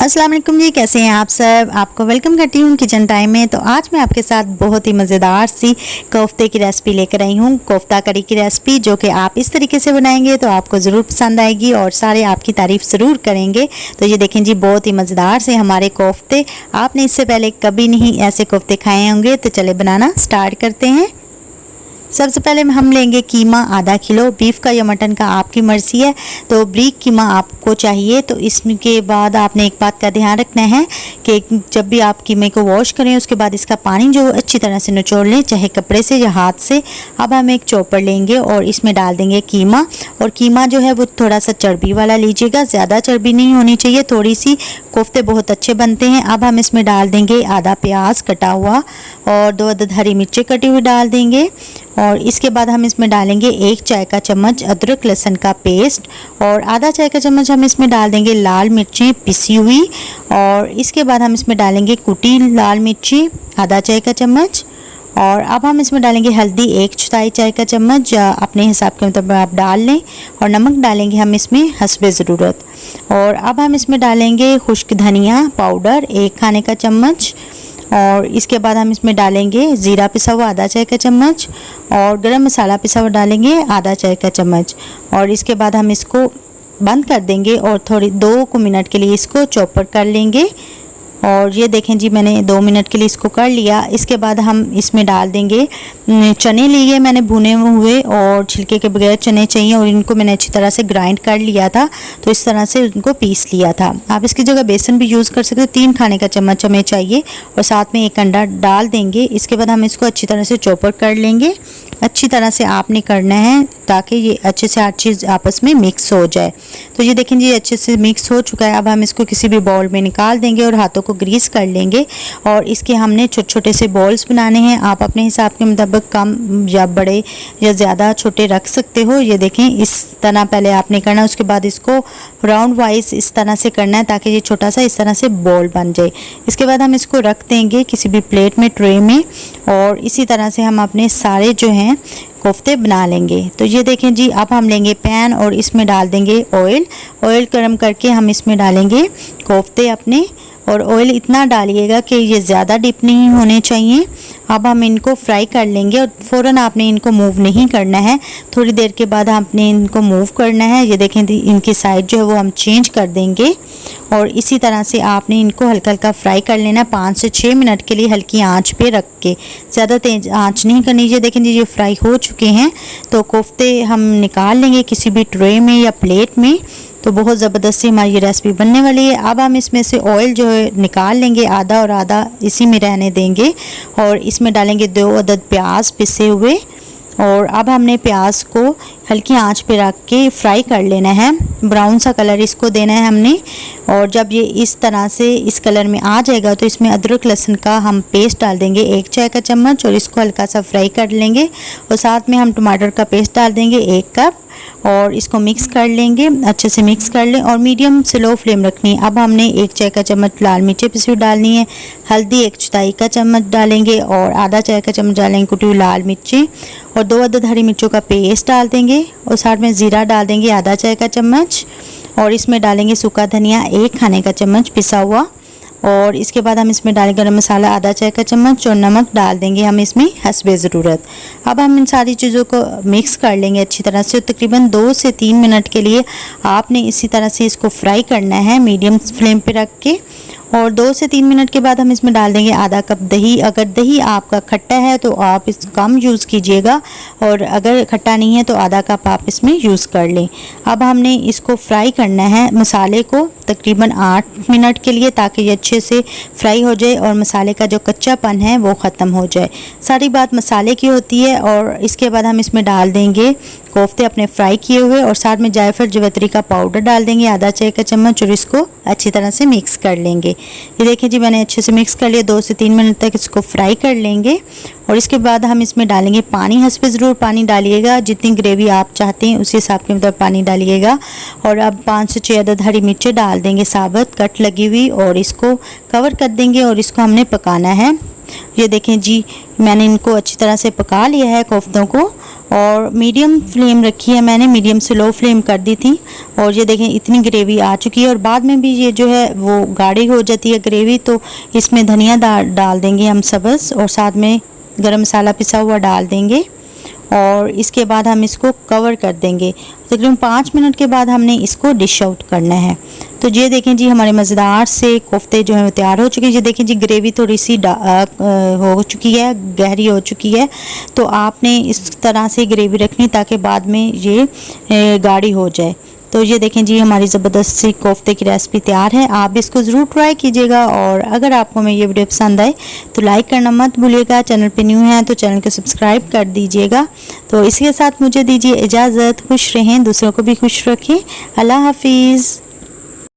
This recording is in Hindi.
अस्सलाम वालेकुम जी, कैसे हैं आप सब। आपको वेलकम करती हूँ किचन टाइम में। तो आज मैं आपके साथ बहुत ही मज़ेदार सी कोफ्ते की रेसिपी लेकर आई हूँ, कोफ्ता करी की रेसिपी, जो कि आप इस तरीके से बनाएंगे तो आपको ज़रूर पसंद आएगी और सारे आपकी तारीफ़ ज़रूर करेंगे। तो ये देखें जी, बहुत ही मज़ेदार से हमारे कोफ्ते। आपने इससे पहले कभी नहीं ऐसे कोफ्ते खाए होंगे। तो चले बनाना स्टार्ट करते हैं। सबसे पहले हम लेंगे कीमा आधा किलो, बीफ का या मटन का आपकी मर्ज़ी है। तो ब्रीक कीमा आपको चाहिए। तो इसके बाद आपने एक बात का ध्यान रखना है कि जब भी आप कीमे को वॉश करें उसके बाद इसका पानी जो अच्छी तरह से निचोड़ लें, चाहे कपड़े से या हाथ से। अब हम एक चॉपर लेंगे और इसमें डाल देंगे कीमा। और कीमा जो है वो थोड़ा सा चर्बी वाला लीजिएगा, ज़्यादा चर्बी नहीं होनी चाहिए, थोड़ी सी। कोफ्ते बहुत अच्छे बनते हैं। अब हम इसमें डाल देंगे आधा प्याज कटा हुआ और 2 अदद हरी मिर्ची कटी हुई डाल देंगे। और इसके बाद हम इसमें डालेंगे 1 चाय का चम्मच अदरक लहसुन का पेस्ट और आधा चाय का चम्मच हम इसमें डाल देंगे लाल मिर्ची पिसी हुई। और इसके बाद हम इसमें डालेंगे कुटी लाल मिर्ची आधा चाय का चम्मच। और अब हम इसमें डालेंगे हल्दी 1/4 चाय का चम्मच, अपने हिसाब के मुताबिक आप डाल लें। और नमक डालेंगे हम इसमें हस्बे ज़रूरत। और अब हम इसमें डालेंगे खुश्क धनिया पाउडर 1 खाने का चम्मच। और इसके बाद हम इसमें डालेंगे ज़ीरा पिसा हुआ आधा चाय का चम्मच और गरम मसाला पिसा हुआ डालेंगे आधा चाय का चम्मच। और इसके बाद हम इसको बंद कर देंगे और थोड़ी 2 मिनट के लिए इसको चॉपर कर लेंगे। और ये देखें जी, मैंने 2 मिनट के लिए इसको कर लिया। इसके बाद हम इसमें डाल देंगे चने लिए मैंने भुने हुए और छिलके के बगैर चने चाहिए और इनको मैंने अच्छी तरह से ग्राइंड कर लिया था। तो इस तरह से उनको पीस लिया था। आप इसकी जगह बेसन भी यूज़ कर सकते हो। 3 खाने का चम्मच हमें चाहिए और साथ में 1 अंडा डाल देंगे। इसके बाद हम इसको अच्छी तरह से चॉपर कर लेंगे। अच्छी तरह से आपने करना है ताकि ये अच्छे से हर चीज़ आपस में मिक्स हो जाए। तो ये देखें जी, अच्छे से मिक्स हो चुका है। अब हम इसको किसी भी बाउल में निकाल देंगे और हाथों को ग्रीस कर लेंगे। और इसके हमने छोटे छोटे से बॉल्स बनाने हैं। आप अपने हिसाब के मुताबिक कम या बड़े या ज़्यादा छोटे रख सकते हो। ये देखें, इस तरह पहले आपने करना है, उसके बाद इसको राउंड वाइज इस तरह से करना है ताकि ये छोटा सा इस तरह से बॉल बन जाए। इसके बाद हम इसको रख देंगे किसी भी प्लेट में, ट्रे में। और इसी तरह से हम अपने सारे जो हैं कोफ्ते बना लेंगे। तो ये देखें जी, अब हम लेंगे पैन और इसमें डाल देंगे ऑयल। ऑयल गर्म करके हम इसमें डालेंगे कोफ्ते अपने। और ऑयल इतना डालिएगा कि ये ज़्यादा डिप नहीं होने चाहिए। अब हम इनको फ्राई कर लेंगे और फ़ौरन आपने इनको मूव नहीं करना है, थोड़ी देर के बाद आपने इनको मूव करना है। ये देखें, इनकी साइड जो है वो हम चेंज कर देंगे। और इसी तरह से आपने इनको हल्का हल्का फ्राई कर लेना 5 से 6 मिनट के लिए हल्की आंच पे रख के, ज़्यादा तेज आंच नहीं करनी। ये देखें जी, ये फ्राई हो चुके हैं। तो कोफ्ते हम निकाल लेंगे किसी भी ट्रे में या प्लेट में। तो बहुत ज़बरदस्ती हमारी ये रेसिपी बनने वाली है। अब हम इसमें से ऑयल जो है निकाल लेंगे, आधा और आधा इसी में रहने देंगे। और इसमें डालेंगे 2 अदद प्याज पिसे हुए। और अब हमने प्याज को हल्की आंच पे रख के फ्राई कर लेना है, ब्राउन सा कलर इसको देना है हमने। और जब ये इस तरह से इस कलर में आ जाएगा तो इसमें अदरक लहसुन का हम पेस्ट डाल देंगे 1 चाय का चम्मच और इसको हल्का सा फ्राई कर लेंगे। और साथ में हम टमाटर का पेस्ट डाल देंगे 1 कप और इसको मिक्स कर लेंगे, अच्छे से मिक्स कर लें और मीडियम से लो फ्लेम रखनी है। अब हमने 1 चाय का चम्मच लाल मिर्ची पिसी हुई डालनी है, हल्दी 1/4 का चम्मच डालेंगे और आधा चाय का चम्मच डालेंगे कुटी हुई लाल मिर्ची और 2 अदद हरी मिर्चों का पेस्ट डाल देंगे। और साथ में ज़ीरा डाल देंगे आधा चाय का चम्मच और इसमें डालेंगे सूखा धनिया 1 खाने का चम्मच पिसा हुआ। और इसके बाद हम इसमें डालेंगे गरम मसाला आधा चाय का चम्मच और नमक डाल देंगे हम इसमें हस्बे ज़रूरत। अब हम इन सारी चीज़ों को मिक्स कर लेंगे अच्छी तरह से। तकरीबन 2 से 3 मिनट के लिए आपने इसी तरह से इसको फ्राई करना है मीडियम फ्लेम पे रख के। और 2 से 3 मिनट के बाद हम इसमें डाल देंगे आधा कप दही। अगर दही आपका खट्टा है तो आप इस कम यूज़ कीजिएगा और अगर खट्टा नहीं है तो आधा कप आप इसमें यूज़ कर लें। अब हमने इसको फ्राई करना है मसाले को तकरीबन 8 मिनट के लिए ताकि ये अच्छे से फ्राई हो जाए और मसाले का जो कच्चापन है वो ख़त्म हो जाए। सारी बात मसाले की होती है। और इसके बाद हम इसमें डाल देंगे कोफ्ते अपने फ्राई किए हुए और साथ में जायफल जवित्री का पाउडर डाल देंगे आधा चाय का चम्मच और इसको अच्छी तरह से मिक्स कर लेंगे। ये देखिए जी, मैंने अच्छे से मिक्स कर लिया। 2 से 3 मिनट तक इसको फ्राई कर लेंगे। और इसके बाद हम इसमें डालेंगे पानी। हस्बे ज़रूर पानी डालिएगा, जितनी ग्रेवी आप चाहते हैं उसी हिसाब के मुताबिक पानी डालिएगा। और अब 5 से 6 अदद हरी मिर्चें डाल देंगे साबुत कट लगी हुई और इसको कवर कर देंगे और इसको हमने पकाना है। ये देखें जी, मैंने इनको अच्छी तरह से पका लिया है कोफ्तों को। और मीडियम फ्लेम रखी है मैंने, मीडियम से लो फ्लेम कर दी थी। और ये देखें इतनी ग्रेवी आ चुकी है और बाद में भी ये जो है वो गाढ़ी हो जाती है ग्रेवी, तो इसमें धनिया डाल देंगे हम सब्ज़, और साथ में गरम मसाला पिसा हुआ डाल देंगे। और इसके बाद हम इसको कवर कर देंगे। तकरीबन 5 मिनट के बाद हमने इसको डिश आउट करना है। तो ये देखें जी हमारे मज़ेदार से कोफ्ते जो हैं वो तैयार हो चुके हैं। ये देखें जी ग्रेवी थोड़ी सी हो चुकी है, गहरी हो चुकी है। तो आपने इस तरह से ग्रेवी रखनी ताकि बाद में ये गाढ़ी हो जाए। तो ये देखें जी हमारी ज़बरदस्त सी कोफ्ते की रेसिपी तैयार है। आप इसको ज़रूर ट्राई कीजिएगा, और अगर आपको मेरी ये वीडियो पसंद आए तो लाइक करना मत भूलिएगा। चैनल पे न्यू हैं तो चैनल को सब्सक्राइब कर दीजिएगा। तो इसके साथ मुझे दीजिए इजाज़त। खुश रहें, दूसरों को भी खुश रखें। अल्लाह हाफिज़।